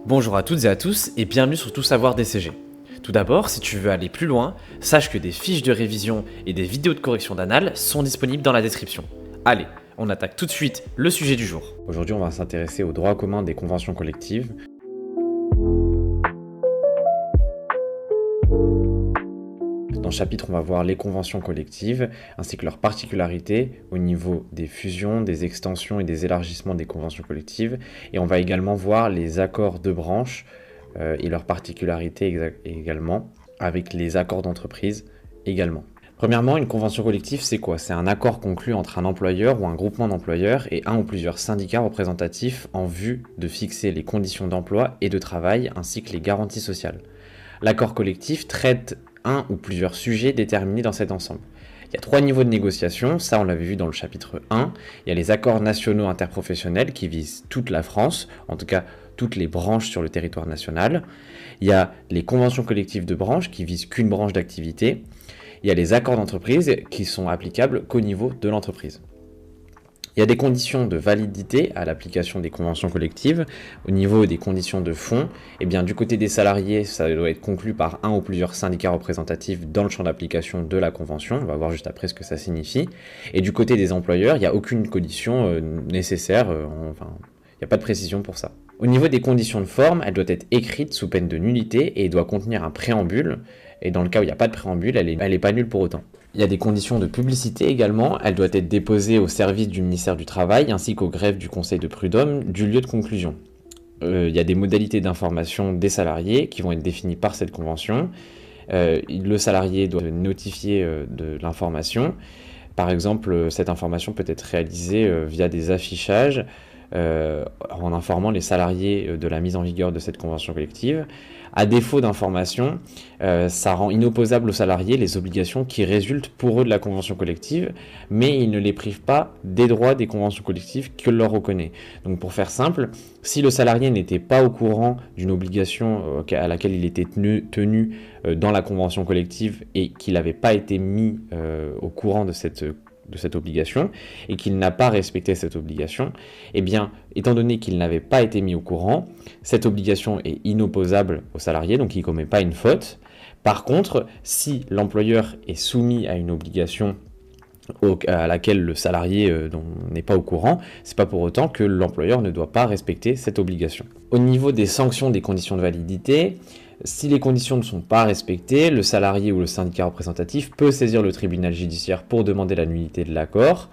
Bonjour à toutes et à tous et bienvenue sur Tout Savoir DCG. Tout d'abord, si tu veux aller plus loin, sache que des fiches de révision et des vidéos de correction d'annales sont disponibles dans la description. Allez, on attaque tout de suite le sujet du jour. Aujourd'hui, on va s'intéresser au droit commun des conventions collectives. Dans ce chapitre, on va voir les conventions collectives ainsi que leurs particularités au niveau des fusions, des extensions et des élargissements des conventions collectives. Et on va également voir les accords de branche et leurs particularités également, avec les accords d'entreprise également. Premièrement, une convention collective, c'est quoi? C'est un accord conclu entre un employeur ou un groupement d'employeurs et un ou plusieurs syndicats représentatifs en vue de fixer les conditions d'emploi et de travail ainsi que les garanties sociales. L'accord collectif traite un ou plusieurs sujets déterminés dans cet ensemble. Il y a 3 niveaux de négociation, ça on l'avait vu dans le chapitre 1. Il y a les accords nationaux interprofessionnels qui visent toute la France, en tout cas toutes les branches sur le territoire national. Il y a les conventions collectives de branche qui visent qu'une branche d'activité. Il y a les accords d'entreprise qui sont applicables qu'au niveau de l'entreprise. Il y a des conditions de validité à l'application des conventions collectives. Au niveau des conditions de fond, du côté des salariés, ça doit être conclu par un ou plusieurs syndicats représentatifs dans le champ d'application de la convention. On va voir juste après ce que ça signifie. Et du côté des employeurs, il n'y a aucune condition nécessaire, il n'y a pas de précision pour ça. Au niveau des conditions de forme, elle doit être écrite sous peine de nullité et doit contenir un préambule. Et dans le cas où il n'y a pas de préambule, elle n'est pas nulle pour autant. Il y a des conditions de publicité également. Elle doit être déposée au service du ministère du Travail ainsi qu'au greffe du Conseil de prud'homme du lieu de conclusion. Il y a des modalités d'information des salariés qui vont être définies par cette convention. Le salarié doit notifier de l'information. Par exemple, cette information peut être réalisée via des affichages en informant les salariés de la mise en vigueur de cette convention collective. À défaut d'information, ça rend inopposable aux salariés les obligations qui résultent pour eux de la convention collective, mais il ne les prive pas des droits des conventions collectives que leur reconnaît. Donc pour faire simple, si le salarié n'était pas au courant d'une obligation à laquelle il était tenu dans la convention collective et qu'il n'avait pas été mis au courant de cette obligation et qu'il n'a pas respecté cette obligation, étant donné qu'il n'avait pas été mis au courant, cette obligation est inopposable au salarié, donc il ne commet pas une faute. Par contre, si l'employeur est soumis à une obligation à laquelle le salarié n'est pas au courant, c'est pas pour autant que l'employeur ne doit pas respecter cette obligation. Au niveau des sanctions des conditions de validité, si les conditions ne sont pas respectées, le salarié ou le syndicat représentatif peut saisir le tribunal judiciaire pour demander la nullité de l'accord.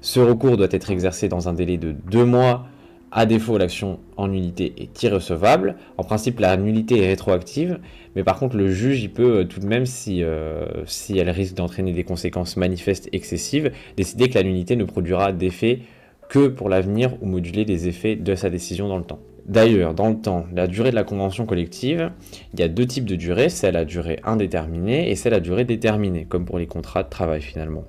Ce recours doit être exercé dans un délai de 2 mois. À défaut, l'action en nullité est irrecevable. En principe, la nullité est rétroactive, mais par contre, le juge, il peut tout de même, si elle risque d'entraîner des conséquences manifestes excessives, décider que la nullité ne produira d'effet que pour l'avenir ou moduler les effets de sa décision dans le temps. D'ailleurs, dans le temps, la durée de la convention collective, il y a 2 types de durée, celle à durée indéterminée et celle à durée déterminée, comme pour les contrats de travail finalement.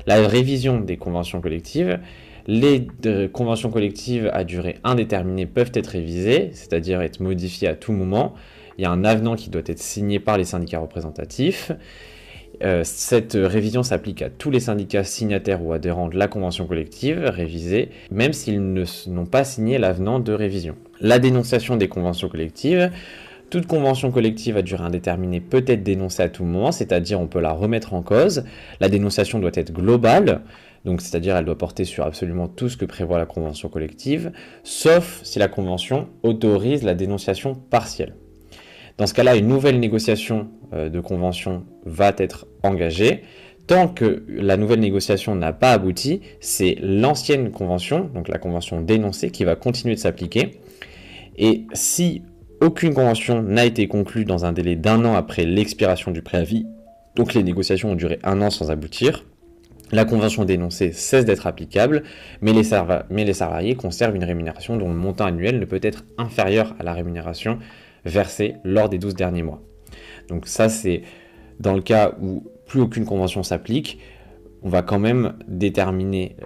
La révision des conventions collectives, les conventions collectives à durée indéterminée peuvent être révisées, c'est-à-dire être modifiées à tout moment. Il y a un avenant qui doit être signé par les syndicats représentatifs. Cette révision s'applique à tous les syndicats signataires ou adhérents de la convention collective révisée, même s'ils n'ont pas signé l'avenant de révision. La dénonciation des conventions collectives. Toute convention collective à durée indéterminée peut être dénoncée à tout moment, c'est-à-dire on peut la remettre en cause. La dénonciation doit être globale, donc c'est-à-dire elle doit porter sur absolument tout ce que prévoit la convention collective, sauf si la convention autorise la dénonciation partielle. Dans ce cas-là, une nouvelle négociation de convention va être engagée. Tant que la nouvelle négociation n'a pas abouti, c'est l'ancienne convention, donc la convention dénoncée, qui va continuer de s'appliquer. Et si aucune convention n'a été conclue dans un délai d'1 an après l'expiration du préavis, donc les négociations ont duré 1 an sans aboutir, la convention dénoncée cesse d'être applicable, mais les salariés conservent une rémunération dont le montant annuel ne peut être inférieur à la rémunération versée lors des 12 derniers mois. Donc ça, c'est dans le cas où plus aucune convention s'applique, on va quand même déterminer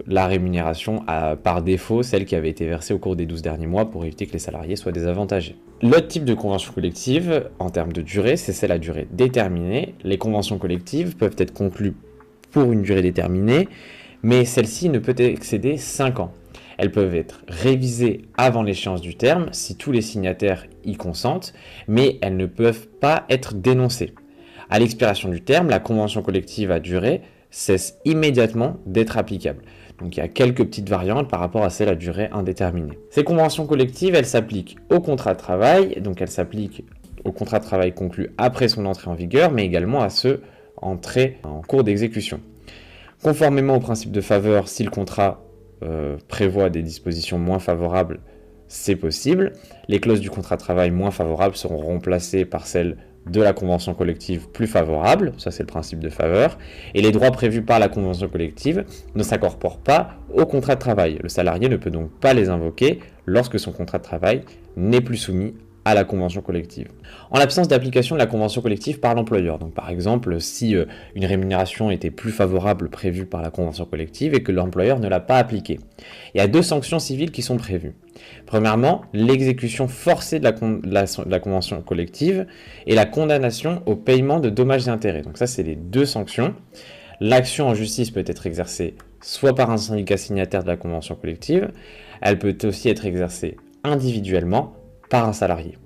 la rémunération par défaut, celle qui avait été versée au cours des 12 derniers mois pour éviter que les salariés soient désavantagés. L'autre type de convention collective, en termes de durée, c'est celle à durée déterminée. Les conventions collectives peuvent être conclues pour une durée déterminée, mais celle-ci ne peut excéder 5 ans. Elles peuvent être révisées avant l'échéance du terme si tous les signataires y consentent, mais elles ne peuvent pas être dénoncées. À l'expiration du terme, la convention collective à durée cesse immédiatement d'être applicable. Donc il y a quelques petites variantes par rapport à celle à durée indéterminée. Ces conventions collectives, elles s'appliquent au contrat de travail, donc elles s'appliquent au contrat de travail conclu après son entrée en vigueur, mais également à ceux entrés en cours d'exécution. Conformément au principe de faveur, si le contrat prévoit des dispositions moins favorables, c'est possible. Les clauses du contrat de travail moins favorables seront remplacées par celles de la convention collective plus favorable, ça c'est le principe de faveur, et les droits prévus par la convention collective ne s'incorporent pas au contrat de travail. Le salarié ne peut donc pas les invoquer lorsque son contrat de travail n'est plus soumis à la convention collective. En l'absence d'application de la convention collective par l'employeur, donc par exemple si une rémunération était plus favorable prévue par la convention collective et que l'employeur ne l'a pas appliquée, il y a 2 sanctions civiles qui sont prévues. Premièrement, l'exécution forcée de la convention collective et la condamnation au paiement de dommages et intérêts. Donc ça, c'est les 2 sanctions. L'action en justice peut être exercée soit par un syndicat signataire de la convention collective, elle peut aussi être exercée individuellement par un salarié.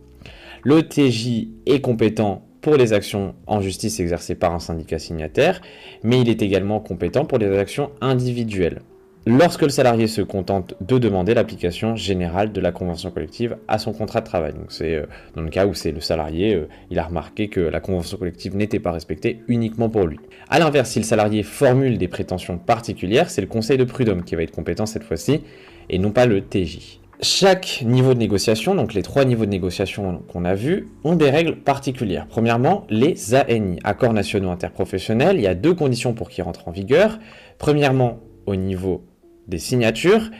Le TJ est compétent pour les actions en justice exercées par un syndicat signataire, mais il est également compétent pour les actions individuelles, lorsque le salarié se contente de demander l'application générale de la convention collective à son contrat de travail. Donc c'est dans le cas où c'est le salarié, il a remarqué que la convention collective n'était pas respectée uniquement pour lui. A l'inverse, si le salarié formule des prétentions particulières, c'est le conseil de prud'homme qui va être compétent cette fois-ci, et non pas le TJ. Chaque niveau de négociation, donc les 3 niveaux de négociation qu'on a vus, ont des règles particulières. Premièrement, les ANI, accords nationaux interprofessionnels, il y a 2 conditions pour qu'ils rentrent en vigueur. Premièrement, au niveau des signatures,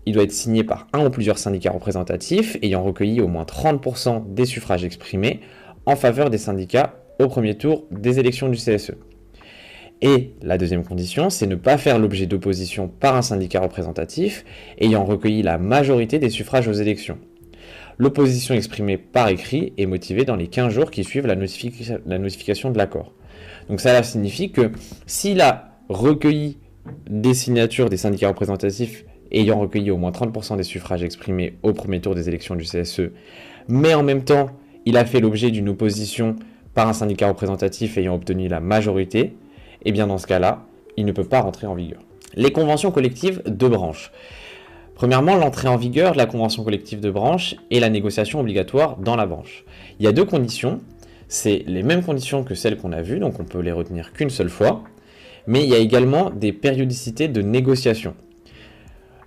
il doit être signé par un ou plusieurs syndicats représentatifs ayant recueilli au moins 30% des suffrages exprimés en faveur des syndicats au premier tour des élections du CSE. Et la deuxième condition, c'est ne pas faire l'objet d'opposition par un syndicat représentatif ayant recueilli la majorité des suffrages aux élections. L'opposition exprimée par écrit est motivée dans les 15 jours qui suivent la notification de l'accord. Donc ça signifie que s'il a recueilli des signatures des syndicats représentatifs ayant recueilli au moins 30% des suffrages exprimés au premier tour des élections du CSE, mais en même temps, il a fait l'objet d'une opposition par un syndicat représentatif ayant obtenu la majorité, et bien dans ce cas-là, il ne peut pas rentrer en vigueur. Les conventions collectives de branche. Premièrement, l'entrée en vigueur de la convention collective de branche et la négociation obligatoire dans la branche. Il y a 2 conditions, c'est les mêmes conditions que celles qu'on a vues, donc on peut les retenir qu'une seule fois, mais il y a également des périodicités de négociation.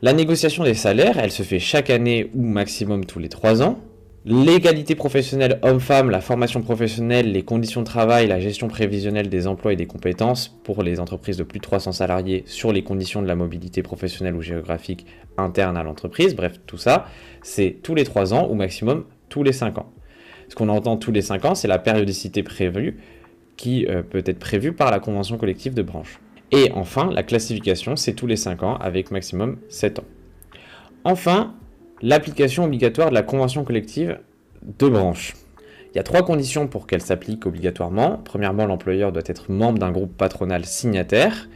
La négociation des salaires, elle se fait chaque année ou maximum tous les 3 ans. L'égalité professionnelle homme-femme, la formation professionnelle, les conditions de travail, la gestion prévisionnelle des emplois et des compétences pour les entreprises de plus de 300 salariés sur les conditions de la mobilité professionnelle ou géographique interne à l'entreprise, bref, tout ça, c'est tous les 3 ans ou maximum tous les 5 ans. Ce qu'on entend tous les 5 ans, c'est la périodicité prévue qui peut être prévue par la convention collective de branche. Et enfin, la classification, c'est tous les 5 ans avec maximum 7 ans. Enfin, l'application obligatoire de la convention collective de branche. Il y a 3 conditions pour qu'elle s'applique obligatoirement. Premièrement, l'employeur doit être membre d'un groupe patronal signataire.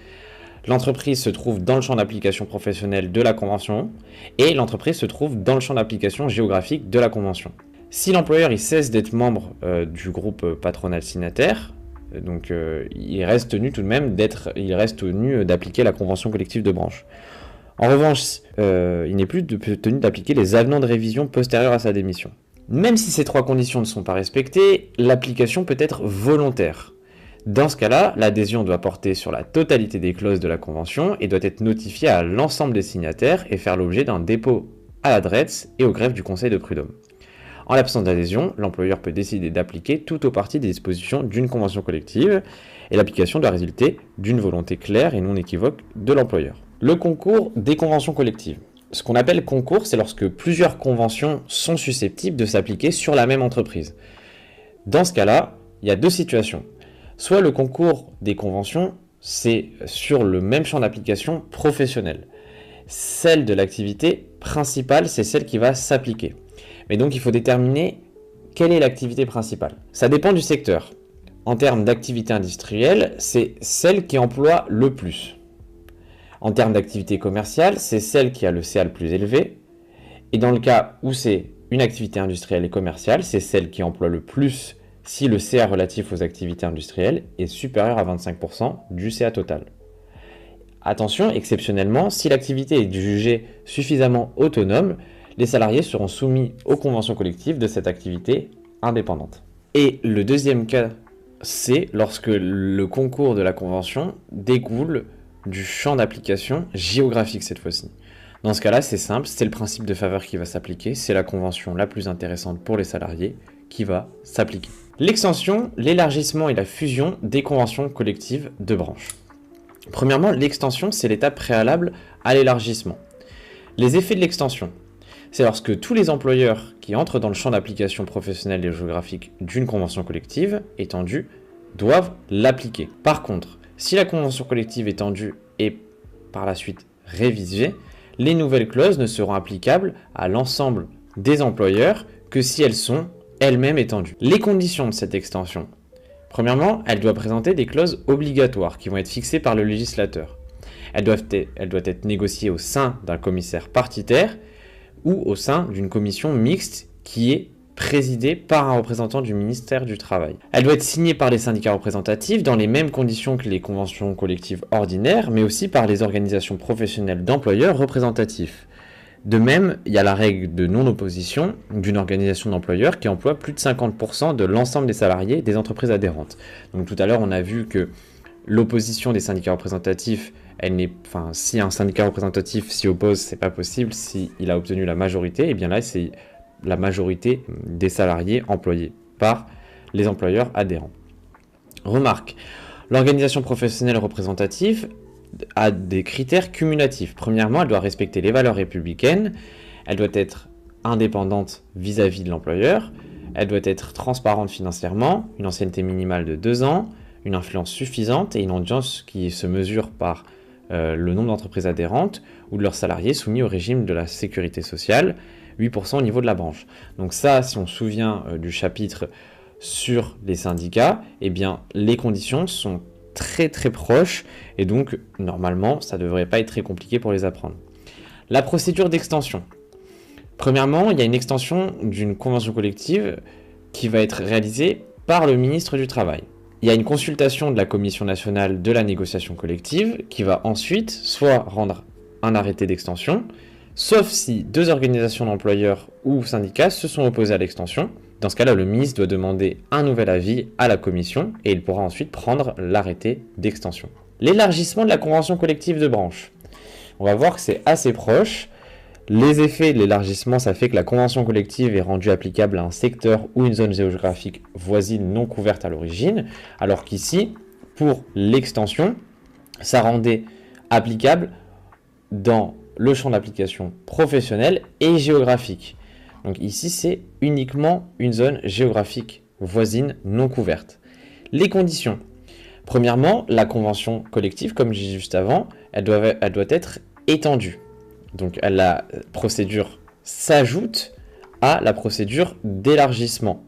L'entreprise se trouve dans le champ d'application professionnelle de la convention et l'entreprise se trouve dans le champ d'application géographique de la convention. Si l'employeur il cesse d'être membre du groupe patronal signataire, donc il reste tenu tout de même d'appliquer la convention collective de branche. En revanche, il n'est plus tenu d'appliquer les avenants de révision postérieurs à sa démission. Même si ces 3 conditions ne sont pas respectées, l'application peut être volontaire. Dans ce cas-là, l'adhésion doit porter sur la totalité des clauses de la convention et doit être notifiée à l'ensemble des signataires et faire l'objet d'un dépôt à la DRETS et au greffe du conseil de prud'homme. En l'absence d'adhésion, l'employeur peut décider d'appliquer tout ou partie des dispositions d'une convention collective et l'application doit résulter d'une volonté claire et non équivoque de l'employeur. Le concours des conventions collectives. Ce qu'on appelle concours, c'est lorsque plusieurs conventions sont susceptibles de s'appliquer sur la même entreprise. Dans ce cas-là, il y a 2 situations. Soit le concours des conventions, c'est sur le même champ d'application professionnel. Celle de l'activité principale, c'est celle qui va s'appliquer. Mais donc il faut déterminer quelle est l'activité principale. Ça dépend du secteur. En termes d'activité industrielle, c'est celle qui emploie le plus. En termes d'activité commerciale, c'est celle qui a le CA le plus élevé. Et dans le cas où c'est une activité industrielle et commerciale, c'est celle qui emploie le plus si le CA relatif aux activités industrielles est supérieur à 25% du CA total. Attention, exceptionnellement, si l'activité est jugée suffisamment autonome, les salariés seront soumis aux conventions collectives de cette activité indépendante. Et le deuxième cas, c'est lorsque le concours de la convention découle du champ d'application géographique cette fois-ci. Dans ce cas-là, c'est simple, c'est le principe de faveur qui va s'appliquer, c'est la convention la plus intéressante pour les salariés qui va s'appliquer. L'extension, l'élargissement et la fusion des conventions collectives de branche. Premièrement, l'extension, c'est l'étape préalable à l'élargissement. Les effets de l'extension, c'est lorsque tous les employeurs qui entrent dans le champ d'application professionnelle et géographique d'une convention collective étendue doivent l'appliquer. Par contre, si la convention collective étendue est par la suite révisée, les nouvelles clauses ne seront applicables à l'ensemble des employeurs que si elles sont elles-mêmes étendues. Les conditions de cette extension. Premièrement, elle doit présenter des clauses obligatoires qui vont être fixées par le législateur. Elle doit être négociée au sein d'un commissaire paritaire ou au sein d'une commission mixte qui est présidée par un représentant du ministère du Travail. Elle doit être signée par les syndicats représentatifs dans les mêmes conditions que les conventions collectives ordinaires, mais aussi par les organisations professionnelles d'employeurs représentatifs. De même, il y a la règle de non-opposition d'une organisation d'employeurs qui emploie plus de 50% de l'ensemble des salariés des entreprises adhérentes. Donc tout à l'heure, on a vu que l'opposition des syndicats représentatifs, si un syndicat représentatif s'y oppose, c'est pas possible. S'il a obtenu la majorité, et bien là, c'est la majorité des salariés employés par les employeurs adhérents. Remarque, l'organisation professionnelle représentative a des critères cumulatifs. Premièrement, elle doit respecter les valeurs républicaines, elle doit être indépendante vis-à-vis de l'employeur, elle doit être transparente financièrement, une ancienneté minimale de 2 ans, une influence suffisante et une audience qui se mesure par le nombre d'entreprises adhérentes ou de leurs salariés soumis au régime de la sécurité sociale, 8% au niveau de la branche. Donc ça, si on se souvient du chapitre sur les syndicats, eh bien les conditions sont très très proches et donc normalement ça ne devrait pas être très compliqué pour les apprendre. La procédure d'extension. Premièrement, il y a une extension d'une convention collective qui va être réalisée par le ministre du Travail. Il y a une consultation de la Commission nationale de la négociation collective qui va ensuite soit rendre un arrêté d'extension, sauf si 2 organisations d'employeurs ou syndicats se sont opposés à l'extension. Dans ce cas-là, le ministre doit demander un nouvel avis à la commission et il pourra ensuite prendre l'arrêté d'extension. L'élargissement de la convention collective de branche. On va voir que c'est assez proche. Les effets de l'élargissement, ça fait que la convention collective est rendue applicable à un secteur ou une zone géographique voisine non couverte à l'origine, alors qu'ici, pour l'extension, ça rendait applicable dans le champ d'application professionnel et géographique. Donc ici, c'est uniquement une zone géographique voisine non couverte. Les conditions. Premièrement, la convention collective, comme j'ai dit juste avant, elle doit être étendue. Donc la procédure s'ajoute à la procédure d'élargissement.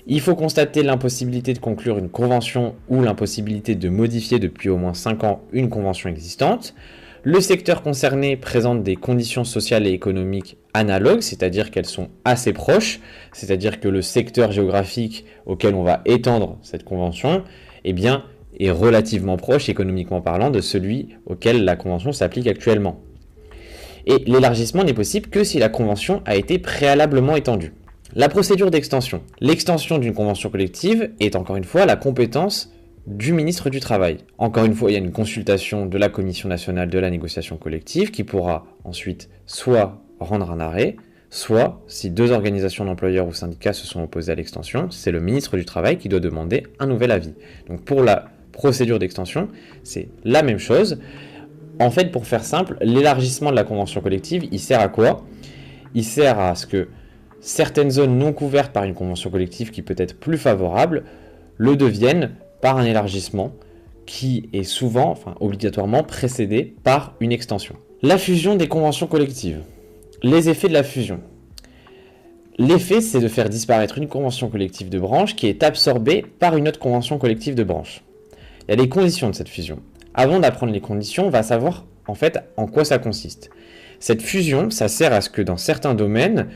Il faut constater l'impossibilité de conclure une convention ou l'impossibilité de modifier depuis au moins 5 ans une convention existante. Le secteur concerné présente des conditions sociales et économiques analogues, c'est-à-dire qu'elles sont assez proches, c'est-à-dire que le secteur géographique auquel on va étendre cette convention, est relativement proche, économiquement parlant, de celui auquel la convention s'applique actuellement. Et l'élargissement n'est possible que si la convention a été préalablement étendue. La procédure d'extension. L'extension d'une convention collective est encore une fois la compétence du ministre du Travail. Encore une fois, il y a une consultation de la Commission nationale de la négociation collective qui pourra ensuite soit rendre un arrêt, soit, si 2 organisations d'employeurs ou syndicats se sont opposés à l'extension, c'est le ministre du Travail qui doit demander un nouvel avis. Donc pour la procédure d'extension, c'est la même chose. En fait, pour faire simple, l'élargissement de la convention collective, il sert à quoi? Il sert à ce que certaines zones non couvertes par une convention collective qui peut être plus favorable le deviennent par un élargissement qui est souvent, obligatoirement précédé par une extension. La fusion des conventions collectives. Les effets de la fusion. L'effet, c'est de faire disparaître une convention collective de branche qui est absorbée par une autre convention collective de branche. Il y a les conditions de cette fusion. Avant d'apprendre les conditions, on va savoir en fait en quoi ça consiste. Cette fusion, ça sert à ce que dans certains domaines,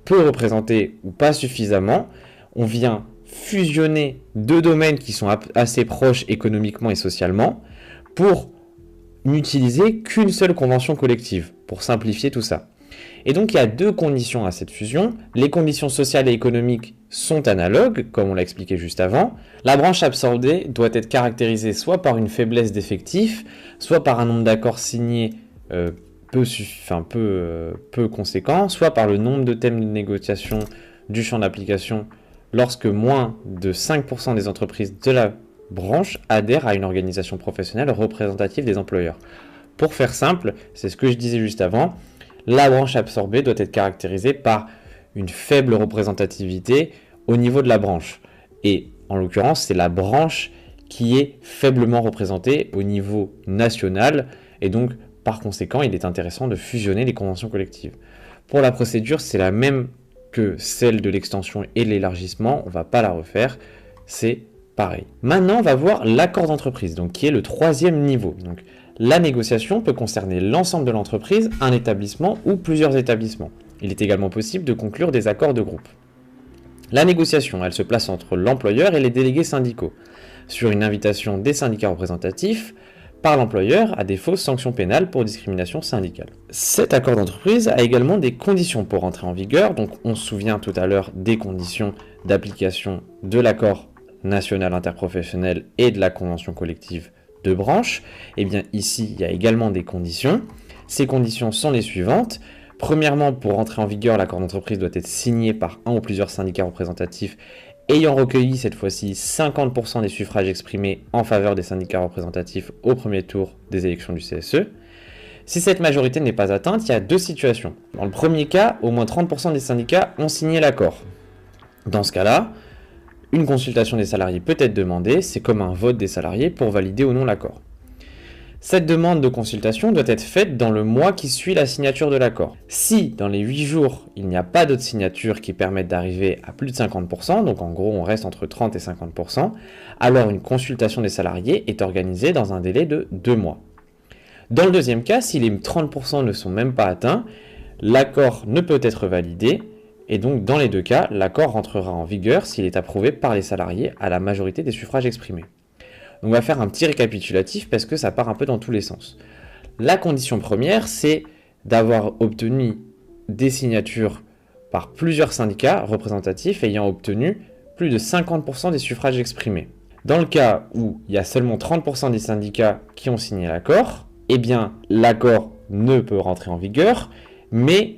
peu représentés ou pas suffisamment, on vient fusionner deux domaines qui sont assez proches économiquement et socialement pour n'utiliser qu'une seule convention collective, pour simplifier tout ça. Et donc il y a deux conditions à cette fusion. Les conditions sociales et économiques sont analogues, comme on l'a expliqué juste avant. La branche absorbée doit être caractérisée soit par une faiblesse d'effectifs, soit par un nombre d'accords signés peu conséquent, soit par le nombre de thèmes de négociation du champ d'application lorsque moins de 5% des entreprises de la branche adhèrent à une organisation professionnelle représentative des employeurs. Pour faire simple, c'est ce que je disais juste avant, la branche absorbée doit être caractérisée par une faible représentativité au niveau de la branche. Et en l'occurrence, c'est la branche qui est faiblement représentée au niveau national. Et donc, par conséquent, il est intéressant de fusionner les conventions collectives. Pour la procédure, c'est la même que celle de l'extension et de l'élargissement. On ne va pas la refaire. C'est pareil. Maintenant, on va voir l'accord d'entreprise, donc qui est le troisième niveau. Donc, la négociation peut concerner l'ensemble de l'entreprise, un établissement ou plusieurs établissements. Il est également possible de conclure des accords de groupe. La négociation, elle se place entre l'employeur et les délégués syndicaux, sur une invitation des syndicats représentatifs par l'employeur, à défaut sanctions pénales pour discrimination syndicale. Cet accord d'entreprise a également des conditions pour entrer en vigueur, donc on se souvient tout à l'heure des conditions d'application de l'accord national interprofessionnel et de la convention collective de branche. Et bien ici, il y a également des conditions. Ces conditions sont les suivantes. Premièrement, pour entrer en vigueur, l'accord d'entreprise doit être signé par un ou plusieurs syndicats représentatifs ayant recueilli cette fois-ci 50% des suffrages exprimés en faveur des syndicats représentatifs au premier tour des élections du CSE. Si cette majorité n'est pas atteinte, il y a deux situations. Dans le premier cas, au moins 30% des syndicats ont signé l'accord. Dans ce cas-là, une consultation des salariés peut être demandée, c'est comme un vote des salariés pour valider ou non l'accord. Cette demande de consultation doit être faite dans le mois qui suit la signature de l'accord. Si dans les 8 jours, il n'y a pas d'autres signatures qui permettent d'arriver à plus de 50%, donc en gros on reste entre 30 et 50%, alors une consultation des salariés est organisée dans un délai de 2 mois. Dans le deuxième cas, si les 30% ne sont même pas atteints, l'accord ne peut être validé, et donc dans les deux cas, l'accord rentrera en vigueur s'il est approuvé par les salariés à la majorité des suffrages exprimés. Donc on va faire un petit récapitulatif parce que ça part un peu dans tous les sens. La condition première, c'est d'avoir obtenu des signatures par plusieurs syndicats représentatifs ayant obtenu plus de 50% des suffrages exprimés. Dans le cas où il y a seulement 30% des syndicats qui ont signé l'accord, eh bien l'accord ne peut rentrer en vigueur, mais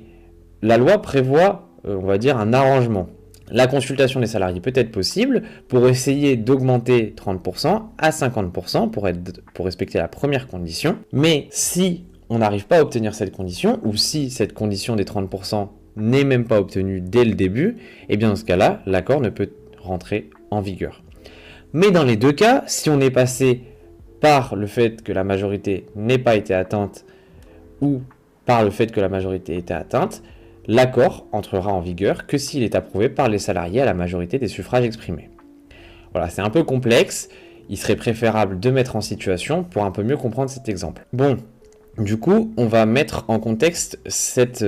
la loi prévoit, on va dire, un arrangement. La consultation des salariés peut être possible pour essayer d'augmenter 30% à 50% pour respecter la première condition. Mais si on n'arrive pas à obtenir cette condition, ou si cette condition des 30% n'est même pas obtenue dès le début, eh bien dans ce cas-là, l'accord ne peut rentrer en vigueur. Mais dans les deux cas, si on est passé par le fait que la majorité n'ait pas été atteinte, ou par le fait que la majorité était atteinte, l'accord entrera en vigueur que s'il est approuvé par les salariés à la majorité des suffrages exprimés. Voilà, c'est un peu complexe, il serait préférable de mettre en situation pour un peu mieux comprendre cet exemple. Bon, du coup, on va mettre en contexte cet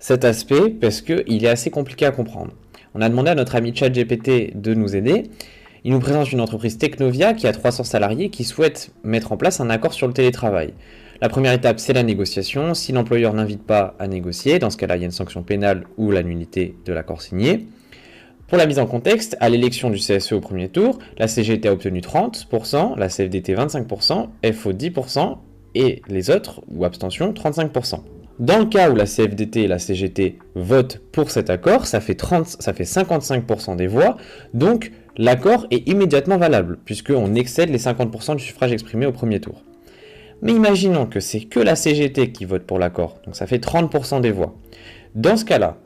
aspect parce qu'il est assez compliqué à comprendre. On a demandé à notre ami ChatGPT de nous aider. Il nous présente une entreprise Technovia qui a 300 salariés qui souhaite mettre en place un accord sur le télétravail. La première étape, c'est la négociation. Si l'employeur n'invite pas à négocier, dans ce cas-là, il y a une sanction pénale ou la nullité de l'accord signé. Pour la mise en contexte, à l'élection du CSE au premier tour, la CGT a obtenu 30%, la CFDT 25%, FO 10% et les autres, ou abstention, 35%. Dans le cas où la CFDT et la CGT votent pour cet accord, ça fait 55% des voix, donc l'accord est immédiatement valable, puisqu'on excède les 50% du suffrage exprimé au premier tour. Mais imaginons que c'est que la CGT qui vote pour l'accord, donc ça fait 30% des voix. Dans ce cas-là,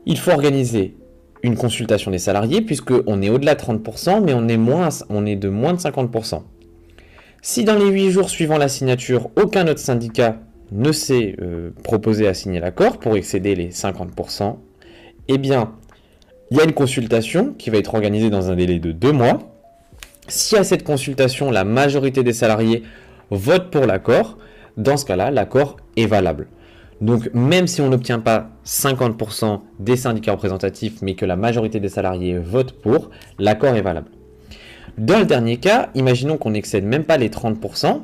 il faut organiser une consultation des salariés, puisqu'on est au-delà de 30%, mais on est de moins de 50%. Si dans les 8 jours suivant la signature, aucun autre syndicat ne s'est proposé à signer l'accord pour excéder les 50%, eh bien, il y a une consultation qui va être organisée dans un délai de 2 mois, Si à cette consultation, la majorité des salariés votent pour l'accord, dans ce cas-là, l'accord est valable. Donc, même si on n'obtient pas 50% des syndicats représentatifs, mais que la majorité des salariés votent pour, l'accord est valable. Dans le dernier cas, imaginons qu'on n'excède même pas les 30%,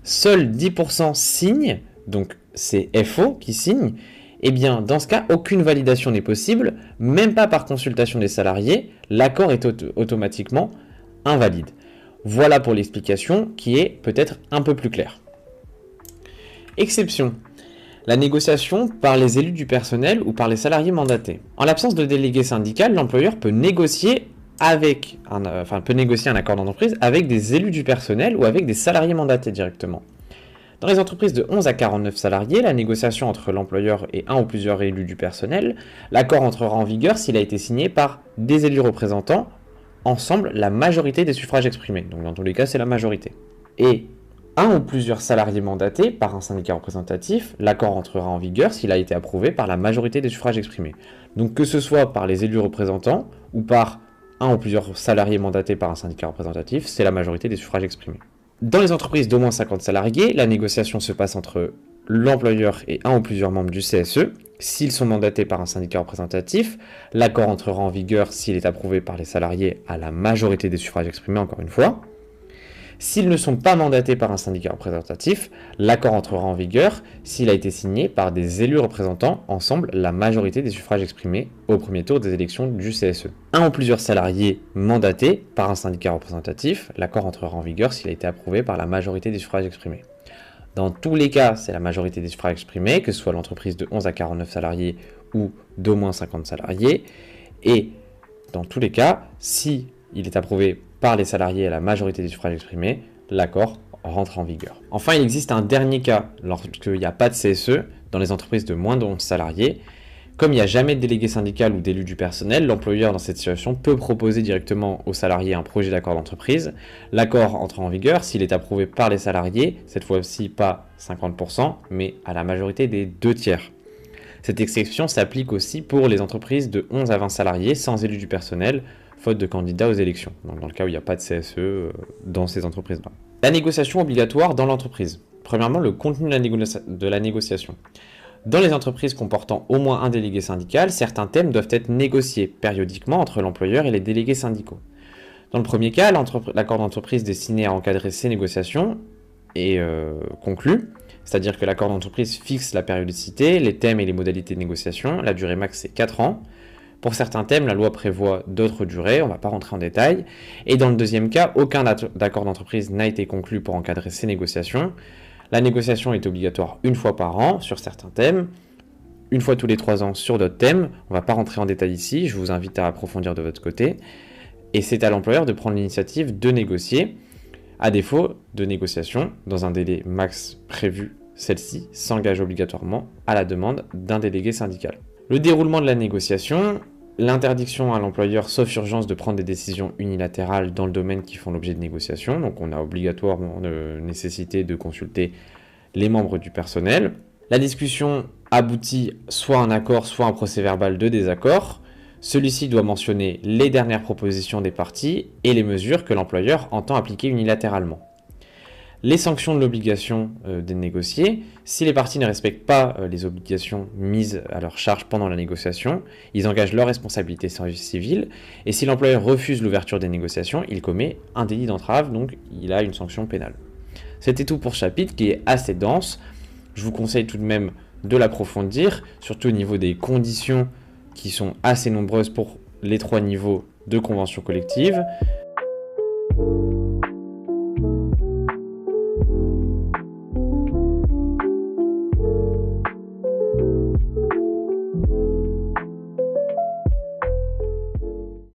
seuls 10% signent, donc c'est FO qui signe, et bien dans ce cas, aucune validation n'est possible, même pas par consultation des salariés, l'accord est automatiquement invalide. Voilà pour l'explication qui est peut-être un peu plus claire. Exception. La négociation par les élus du personnel ou par les salariés mandatés. En l'absence de délégué syndical, l'employeur peut négocier un accord d'entreprise avec des élus du personnel ou avec des salariés mandatés directement. Dans les entreprises de 11 à 49 salariés, la négociation entre l'employeur et un ou plusieurs élus du personnel, l'accord entrera en vigueur s'il a été signé par des élus représentants, ensemble la majorité des suffrages exprimés. Donc dans tous les cas, c'est la majorité. Et un ou plusieurs salariés mandatés par un syndicat représentatif, l'accord entrera en vigueur s'il a été approuvé par la majorité des suffrages exprimés. Donc que ce soit par les élus représentants ou par un ou plusieurs salariés mandatés par un syndicat représentatif, c'est la majorité des suffrages exprimés. Dans les entreprises d'au moins 50 salariés, la négociation se passe entre l'employeur et un ou plusieurs membres du CSE. S'ils sont mandatés par un syndicat représentatif, l'accord entrera en vigueur s'il est approuvé par les salariés à la majorité des suffrages exprimés, encore une fois. S'ils ne sont pas mandatés par un syndicat représentatif, l'accord entrera en vigueur s'il a été signé par des élus représentants, ensemble la majorité des suffrages exprimés au premier tour des élections du CSE. Un ou plusieurs salariés mandatés par un syndicat représentatif, l'accord entrera en vigueur s'il a été approuvé par la majorité des suffrages exprimés. Dans tous les cas, c'est la majorité des suffrages exprimés, que ce soit l'entreprise de 11 à 49 salariés ou d'au moins 50 salariés. Et dans tous les cas, si il est approuvé par les salariés à la majorité des suffrages exprimés, l'accord rentre en vigueur. Enfin, il existe un dernier cas lorsqu'il n'y a pas de CSE dans les entreprises de moins de 11 salariés. Comme il n'y a jamais de délégué syndical ou d'élu du personnel, l'employeur dans cette situation peut proposer directement aux salariés un projet d'accord d'entreprise. L'accord entre en vigueur s'il est approuvé par les salariés, cette fois-ci pas 50%, mais à la majorité des 2/3. Cette exception s'applique aussi pour les entreprises de 11 à 20 salariés sans élu du personnel, faute de candidats aux élections, donc dans le cas où il n'y a pas de CSE dans ces entreprises-là. La négociation obligatoire dans l'entreprise. Premièrement, le contenu de la négociation. Dans les entreprises comportant au moins un délégué syndical, certains thèmes doivent être négociés périodiquement entre l'employeur et les délégués syndicaux. Dans le premier cas, l'accord d'entreprise destiné à encadrer ces négociations est conclu, c'est-à-dire que l'accord d'entreprise fixe la périodicité, les thèmes et les modalités de négociation. La durée max c'est 4 ans. Pour certains thèmes, la loi prévoit d'autres durées, on ne va pas rentrer en détail. Et dans le deuxième cas, aucun accord d'entreprise n'a été conclu pour encadrer ces négociations. La négociation est obligatoire une fois par an sur certains thèmes, une fois tous les 3 ans sur d'autres thèmes. On ne va pas rentrer en détail ici, je vous invite à approfondir de votre côté. Et c'est à l'employeur de prendre l'initiative de négocier. À défaut de négociation, dans un délai max prévu, celle-ci s'engage obligatoirement à la demande d'un délégué syndical. Le déroulement de la négociation, l'interdiction à l'employeur sauf urgence de prendre des décisions unilatérales dans le domaine qui font l'objet de négociations, donc on a obligatoirement nécessité de consulter les membres du personnel. La discussion aboutit soit à un accord, soit à un procès-verbal de désaccord. Celui-ci doit mentionner les dernières propositions des parties et les mesures que l'employeur entend appliquer unilatéralement. Les sanctions de l'obligation de négocier, si les parties ne respectent pas les obligations mises à leur charge pendant la négociation, ils engagent leur responsabilité civile, et si l'employeur refuse l'ouverture des négociations, il commet un délit d'entrave, donc il a une sanction pénale. C'était tout pour ce chapitre qui est assez dense. Je vous conseille tout de même de l'approfondir, surtout au niveau des conditions qui sont assez nombreuses pour les 3 niveaux de convention collective.